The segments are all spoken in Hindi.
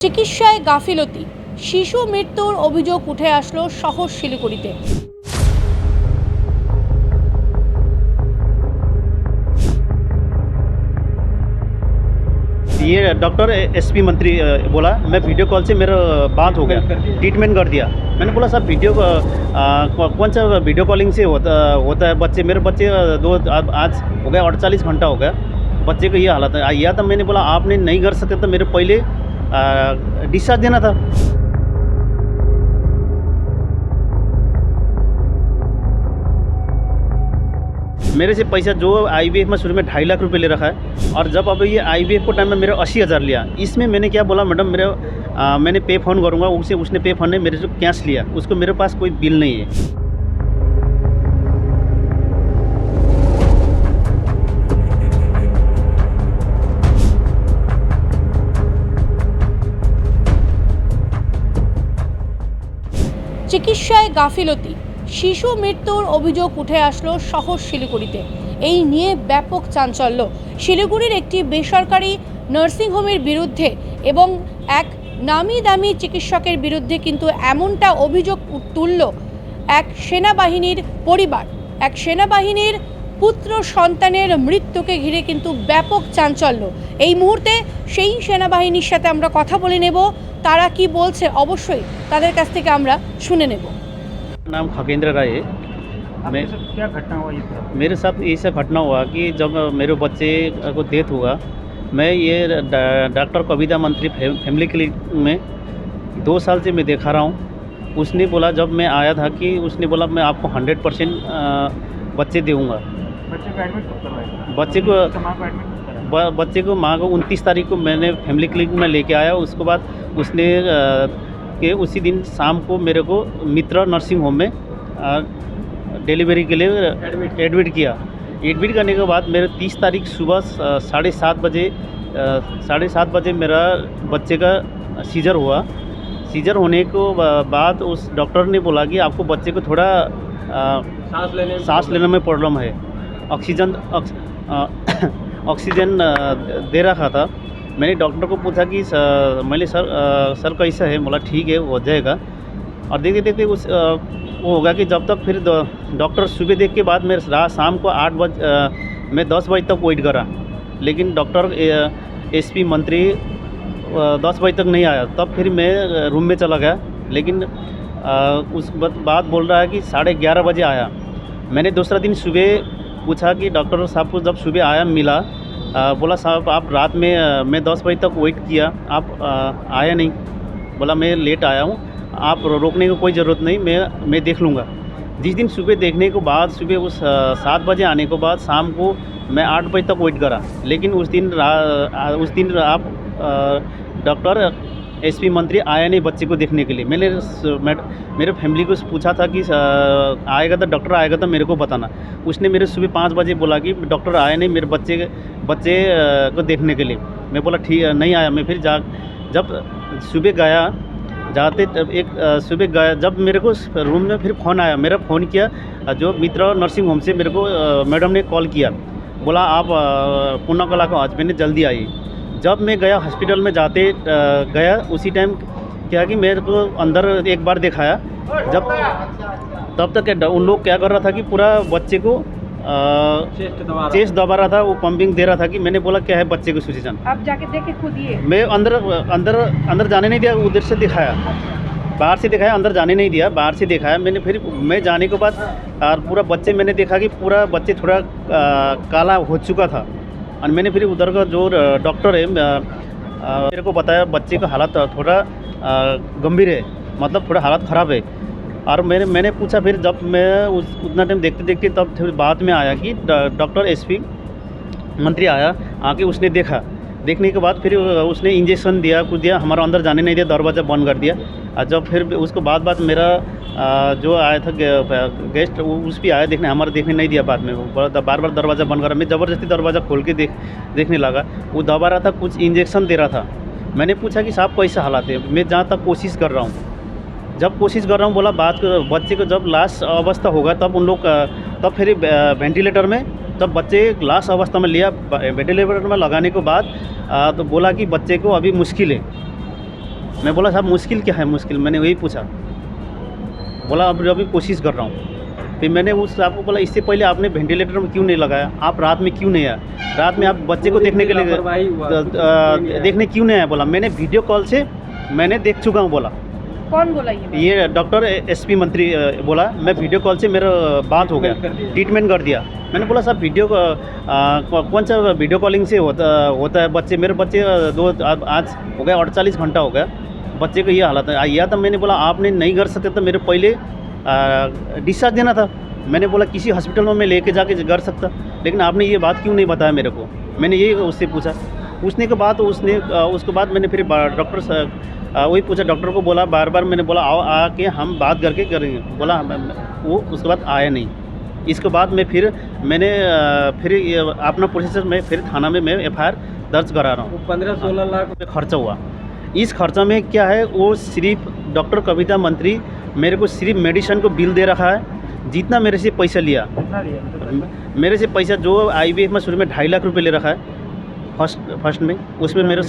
চিকিৎসায় গাফিলতি, শিশু মৃত্যুর অভিযোগ উঠে আসলো শহর শিলিগুড়িতে। ये डॉक्टर एसपी मंत्री बोला, मैं वीडियो कॉल से मेरा बात हो गया, ट्रीटमेंट कर दिया। मैंने बोला साहब वीडियो कौन सा वीडियो कॉलिंग से होता है। बच्चे मेरे बच्चे आज हो गया 48 घंटा हो गया, बच्चे को ये हालत है। या तो मैंने बोला आपने नहीं कर सकते तो मेरे पहले डिस्चार्ज देना था। मेरे से पैसा जो आईवीएफ में शुरू में 2.5 लाख रुपए ले रखा है, और जब अब ये आईवीएफ को टाइम में मेरा 80,000 लिया। इसमें मैंने क्या बोला, मैडम मैंने पे फ़ोन करूँगा, उसने पे फ़ोन ने मेरे से कैश लिया, उसको मेरे पास कोई बिल नहीं है। চিকিৎসায় গাফিলতি, শিশু মৃত্যুর অভিযোগ উঠে আসলো শহর শিলিগুড়িতে। এই নিয়ে ব্যাপক চাঞ্চল্য শিলিগুড়ির একটি বেসরকারি নার্সিংহোমের বিরুদ্ধে এবং এক নামি দামি চিকিৎসকের বিরুদ্ধে কিন্তু এমনটা অভিযোগ তুলল এক সেনাবাহিনীর পরিবার। এক সেনাবাহিনীর পুত্র সন্তানের মৃত্যুকে ঘিরে কিন্তু ব্যাপক চাঞ্চল্য। এই মুহূর্তে সেই সেনাবাহিনীর সাথে আমরা কথা বলে নেব, তারা কি বলছে অবশ্যই তাদের কাছ থেকে আমরা শুনে নেব। नाम खगेंद्र राय है। मैं क्या घटना हुआ ये था? मेरे साथ ऐसा घटना हुआ कि जब मेरे बच्चे को डेथ हुआ, मैं ये डॉक्टर कविता मंत्री फैमिली क्लिनिक में 2 साल से मैं देखा रहा हूँ। उसने बोला, जब मैं आया था कि उसने बोला मैं आपको 100% बच्चे दूँगा। बच्चे को एडमिट कब करवाया? बच्चे को तो माँ को एडमिट कब कराया? बच्चे को माँ को 29 तारीख को मैंने फैमिली क्लिनिक में लेके आया। उसके बाद उसने के उसी दिन शाम को मेरे को मित्र नर्सिंग होम में डिलीवरी के लिए एडमिट किया। एडमिट करने के बाद मेरे 30 तारीख सुबह 7:30 बजे मेरा बच्चे का सीजर हुआ। सीजर होने को बाद उस डॉक्टर ने बोला कि आपको बच्चे को थोड़ा सांस लेने में प्रॉब्लम है, ऑक्सीजन दे रखा था। मैंने डॉक्टर को पूछा कि मैंने सर कैसा है, बोला ठीक है हो जाएगा। और देखते देखते वो होगा कि जब तक फिर डॉक्टर सुबह देख के बाद मैं रात शाम को 8 बजे मैं 10 बजे तक वेट करा, लेकिन डॉक्टर एसपी मंत्री 10 बजे तक नहीं आया। तब फिर मैं रूम में चला गया, लेकिन उस बाद बोल रहा है कि 11:30 बजे आया। मैंने दूसरा दिन सुबह पूछा कि डॉक्टर साहब को, जब सुबह आया मिला, बोला साहब आप रात में मैं 10 बजे तक वेट किया, आप आया नहीं। बोला मैं लेट आया हूँ, आप रोकने की कोई ज़रूरत नहीं, मैं देख लूँगा। जिस दिन सुबह देखने के बाद, सुबह उस 7 बजे आने के बाद शाम को मैं 8 बजे तक वेट करा, लेकिन उस दिन आप डॉक्टर एसपी मंत्री आया नहीं बच्चे को देखने के लिए। मैंने मेरे फैमिली को पूछा था कि आएगा तो डॉक्टर आएगा तो मेरे को बताना। उसने मेरे सुबह 5 बजे बोला कि डॉक्टर आया नहीं मेरे बच्चे को देखने के लिए। मैं बोला ठीक नहीं आया। मैं फिर जब सुबह गया सुबह गया, जब मेरे को रूम में फिर फ़ोन आया, मेरा फ़ोन किया जो मित्र नर्सिंग होम से मेरे को मैडम ने कॉल किया, बोला आप पुण्यकला को आज मैंने जल्दी आई। जब मैं गया हॉस्पिटल में गया उसी टाइम क्या कि मेरे को अंदर एक बार दिखाया। तब तक उन लोग क्या कर रहा था कि पूरा बच्चे को चेस्ट दबा रहा था, वो पंपिंग दे रहा था। कि मैंने बोला क्या है बच्चे को सूजन, आप जाके देखे खुद ही? मैं अंदर जाने नहीं दिया, उधर से दिखाया, बाहर से दिखाया, अंदर जाने नहीं दिया, बाहर से दिखाया। मैं जाने के बाद और पूरा बच्चे मैंने देखा कि पूरा बच्चे थोड़ा काला हो चुका था। और मैंने फिर उधर का जो डॉक्टर है मेरे को बताया बच्चे का हालत थोड़ा गंभीर है, मतलब थोड़ा हालत ख़राब है। और मैंने पूछा, फिर जब मैं उतना टाइम देखते देखते तब फिर बाद में आया कि डॉक्टर एसपी मंत्री आके उसने देखने के बाद फिर उसने इंजेक्शन दिया, कुछ दिया, हमारा अंदर जाने नहीं दिया, दरवाज़ा बंद कर दिया। और जब फिर उसको बाद मेरा जो आया था गेस्ट उस भी आया देखने, हमारा देखने नहीं दिया। बाद में वो बार बार दरवाज़ा बंद करा। मैं ज़बरदस्ती दरवाज़ा खोल के देखने लगा। वो दबा रहा था, कुछ इंजेक्शन दे रहा था। मैंने पूछा कि साहब कैसा हालात है? मैं जहाँ तक कोशिश कर रहा हूँ, बोला बच्चे को जब लास्ट अवस्था होगा तब उन लोग तब फिर वेंटिलेटर में तब बच्चे लास्ट अवस्था में लिया, वेंटिलेटर में लगाने के बाद तो बोला कि बच्चे को अभी मुश्किल है। मैं बोला साहब मुश्किल क्या है, मुश्किल मैंने वही पूछा। बोला अभी कोशिश कर रहा हूँ। फिर मैंने उस साहब को बोला इससे पहले आपने वेंटिलेटर में क्यों नहीं लगाया, आप रात में क्यों नहीं आया, रात में आप बच्चे को देखने के लिए देखने क्यों नहीं आया। बोला मैंने वीडियो कॉल से मैंने देख चुका हूँ। बोला कौन बोला ये डॉक्टर एसपी मंत्री बोला मैं वीडियो कॉल से मेरा बात हो गया, ट्रीटमेंट कर दिया। मैंने बोला साहब वीडियो कौन सा वीडियो कॉलिंग से होता है, बच्चे मेरे बच्चे आज हो गया 48 घंटा हो गया, बच्चे को ये हालत है। या तो मैंने बोला आपने नहीं कर सकते तो मेरे पहले डिस्चार्ज देना था। मैंने बोला किसी हॉस्पिटल में मैं लेके जाके कर सकता, लेकिन आपने ये बात क्यों नहीं बताया मेरे को। मैंने ये उससे पूछा, पूछने के बाद उसके बाद मैंने फिर डॉक्टर वही पूछा, डॉक्टर को बोला बार बार मैंने बोला आओ आके हम बात करके करेंगे। बोला वो उसके बाद आया नहीं। इसके बाद मैं फिर अपना प्रोसेसर में फिर थाना में मैं FIR दर्ज करा रहा हूँ। 15-16 लाख खर्चा हुआ। इस खर्चा में क्या है, वो सिर्फ डॉक्टर कविता मंत्री मेरे को सिर्फ मेडिसिन को बिल दे रखा है। जितना मेरे से पैसा लिया, कितना लिया मेरे से पैसा जो IVF में शुरू में 2.5 लाख रुपये ले रखा है फर्स्ट में, उसमें मेरा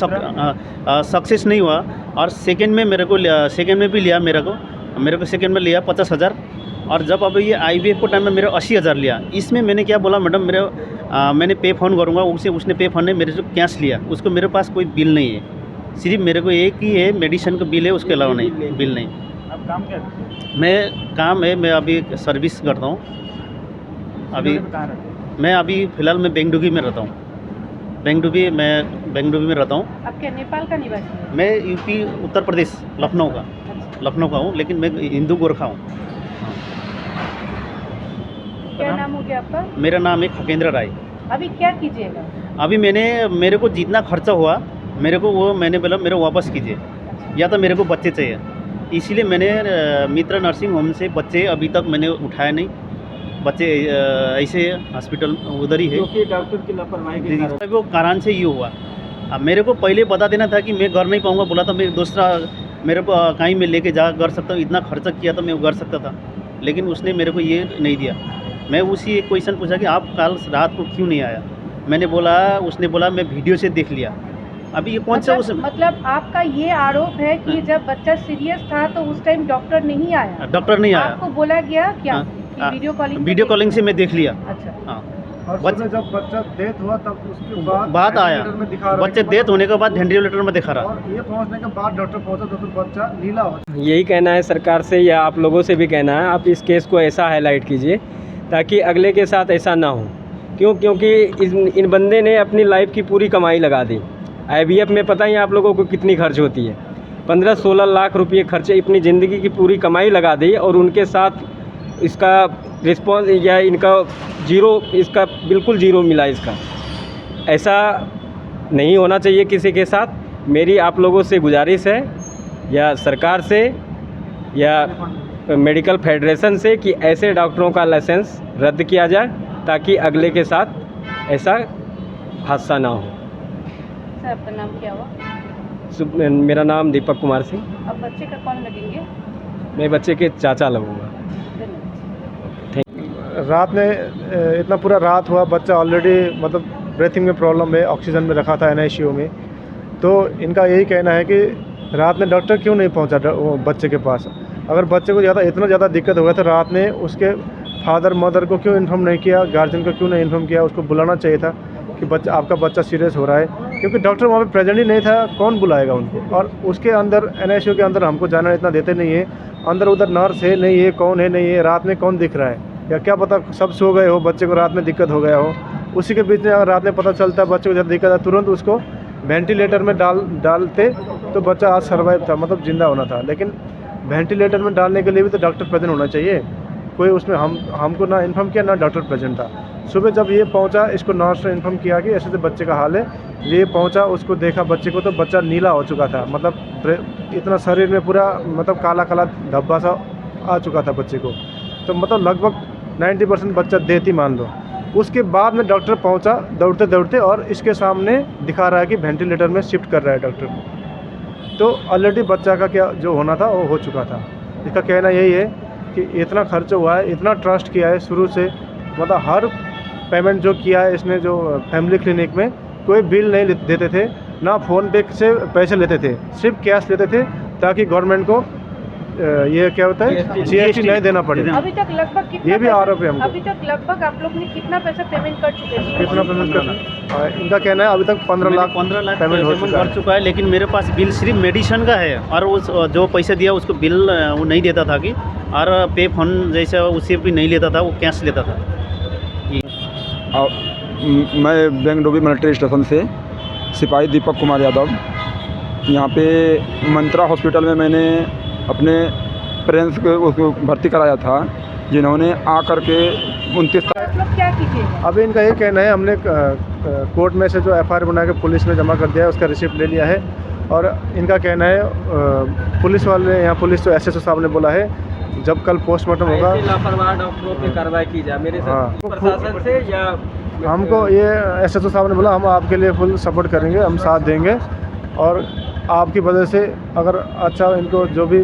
सक्सेस नहीं हुआ। और सेकंड में सेकंड में भी लिया मेरे को सेकंड में लिया 50,000। और जब अब ये IVF को टाइम में मेरा 80,000 लिया। इसमें मैंने क्या बोला मैडम मैंने पे फ़ोन करूँगा, उसने पे फ़ोन ने मेरे से कैश लिया, उसको मेरे पास कोई बिल नहीं है, सिर्फ मेरे को एक ही है मेडिसिन का बिल है, उसके अलावा नहीं बिल नहीं। अब काम क्या है? मैं अभी सर्विस करता हूँ। अभी कहाँ रहते हैं? मैं अभी फ़िलहाल मैं बेंगडुगी में रहता हूँ। बेंगडुगी में रहता हूँ। आप क्या नेपाल का निवासी हैं? मैं यूपी उत्तर प्रदेश लखनऊ का हूँ, लेकिन मैं हिंदू गोरखा हूँ। क्या नाम हो गया आपका? मेरा नाम है खगेंद्र राय। अभी क्या कीजिएगा? अभी मेरे को जितना खर्चा हुआ मैंने बोला मेरे वापस कीजिए, या तो मेरे को बच्चे चाहिए। इसीलिए मैंने मित्रा नर्सिंग होम से बच्चे अभी तक मैंने उठाया नहीं। बच्चे ऐसे हॉस्पिटल उधर ही है, क्योंकि डॉक्टर की लापरवाही के कारण वो कारण से ये हुआ। अब मेरे को पहले बता देना था कि मैं कर नहीं पाऊँगा, बोला था मैं दूसरा मेरे को कहीं में लेके जा कर सकता हूँ, इतना खर्चा किया तो मैं कर सकता था, लेकिन उसने मेरे को ये नहीं दिया। मैं उसी एक क्वेश्चन पूछा कि आप कल रात को क्यों नहीं आया। मैंने बोला, उसने बोला मैं वीडियो से देख लिया। अभी ये कौन सा मतलब आपका ये आरोप है कि जब बच्चा सीरियस था तो उस टाइम डॉक्टर नहीं आया? डॉक्टर नहीं आया, आपको बोला गया क्या कि वीडियो कॉलिंग से मैं देख लिया। अच्छा हाँ, और जब बच्चा डेथ हुआ तब उसके बाद बात आया, बच्चे डेथ होने के बाद वेंटिलेटर में दिखा रहा। और ये पहुंचने के बाद डॉक्टर पहुंचा तो फिर बच्चा नीला हो। यही कहना है सरकार से या आप लोगों से भी कहना है, आप इस केस को ऐसा हाईलाइट कीजिए ताकि अगले के साथ ऐसा ना हो। क्योंकि इन बंदे ने अपनी लाइफ की पूरी कमाई लगा दी। IVF में पता ही आप लोगों को कितनी खर्च होती है, 15-16 लाख रुपये खर्चे, अपनी ज़िंदगी की पूरी कमाई लगा दी और उनके साथ इसका रिस्पॉन्स या इनका इसका बिल्कुल ज़ीरो मिला। इसका ऐसा नहीं होना चाहिए किसी के साथ। मेरी आप लोगों से गुजारिश है या सरकार से या मेडिकल फेडरेशन से कि ऐसे डॉक्टरों का लाइसेंस रद्द किया जाए ताकि अगले के साथ ऐसा हादसा ना हो। सर आपका नाम क्या हुआ? मेरा नाम दीपक कुमार सिंह। अब बच्चे का कौन लगेंगे? मैं बच्चे के चाचा लगूंगा। रात में इतना पूरा रात हुआ, बच्चा ऑलरेडी मतलब ब्रीथिंग में प्रॉब्लम है, ऑक्सीजन में रखा था NICU में। तो इनका यही कहना है कि रात में डॉक्टर क्यों नहीं पहुंचा बच्चे के पास। अगर बच्चे को इतना ज़्यादा दिक्कत हो गया तो रात में उसके फादर मदर को क्यों इन्फॉर्म नहीं किया, गार्जियन को क्यों नहीं इन्फॉर्म किया। उसको बुलाना चाहिए था कि आपका बच्चा सीरियस हो रहा है, क्योंकि डॉक्टर वहाँ पे प्रेजेंट ही नहीं था, कौन बुलाएगा उनको। और उसके अंदर NICU के अंदर हमको जाना इतना देते नहीं है, अंदर उधर नर्स है नहीं है, कौन है नहीं है, रात में कौन दिख रहा है, या क्या पता सब सो गए हो, बच्चे को रात में दिक्कत हो गया हो। उसी के बीच में अगर रात में पता चलता बच्चे को ज़्यादा दिक्कत है, तुरंत उसको वेंटिलेटर में डालते तो बच्चा आज सर्वाइव था, मतलब ज़िंदा होना था। लेकिन वेंटिलेटर में डालने के लिए भी तो डॉक्टर प्रेजेंट होना चाहिए। कोई उसमें हमको ना इन्फॉर्म किया, ना डॉक्टर प्रेजेंट था। सुबह जब ये पहुंचा, इसको नर्स ने इन्फॉर्म किया कि ऐसे से बच्चे का हाल है। ये पहुंचा, उसको देखा बच्चे को, तो बच्चा नीला हो चुका था, मतलब इतना शरीर में पूरा मतलब काला काला धब्बा सा आ चुका था बच्चे को। तो मतलब लगभग 90% बच्चा डेथ ही मान लो। उसके बाद में डॉक्टर पहुंचा दौड़ते दौड़ते और इसके सामने दिखा रहा है कि वेंटिलेटर में शिफ्ट कर रहा है डॉक्टर को। तो ऑलरेडी बच्चा का क्या जो होना था वो हो चुका था। इसका कहना यही है कि इतना खर्च हुआ है, इतना ट्रस्ट किया है शुरू से, मतलब हर पेमेंट जो किया है इसने, जो फैमिली क्लिनिक में कोई बिल नहीं देते थे, ना फ़ोन पे से पैसे लेते थे, सिर्फ कैश लेते थे ताकि गवर्नमेंट को ये क्या होता है GST नहीं देना पड़े। अभी तक लगभग कितना ये भी पैसा- आरोप है हमको। अभी तक लगभग आप लोग ने कितना पैसा पेमेंट कर चुके हैं? कितना पेमेंट कर इनका कहना है अभी तक 15 लाख 15 लाख पेमेंट हो चुका कर है। चुका है, लेकिन मेरे पास बिल सिर्फ मेडिसिन का है और उस जो पैसे दिया उसको बिल वो नहीं देता था कि, और पे फोन जैसे उसे भी नहीं लेता था, वो कैश लेता था। मैं बेंगडोबी मिलिट्री स्टेशन से सिपाही दीपक कुमार यादव। यहाँ पे मंत्रा हॉस्पिटल में मैंने अपने पेरेंट्स को उसको भर्ती कराया था, जिन्होंने आकर के 29 आप लोग क्या कीजिएगा? अभी इनका ये कहना है हमने कोर्ट में से जो FIR बना के पुलिस में जमा कर दिया है उसका रिसिप्ट ले लिया है, और इनका कहना है पुलिस वाले यहाँ पुलिस जो SSO साहब ने बोला है जब कल पोस्टमार्टम होगा ऐसे लापरवाह डॉक्टरों पे कार्रवाई की जाए मेरे हाँ। साथ प्रशासन से या हमको ये SSO साहब ने बोला हम आपके लिए फुल सपोर्ट करेंगे, हम साथ देंगे, और आपकी वजह से अगर अच्छा इनको जो भी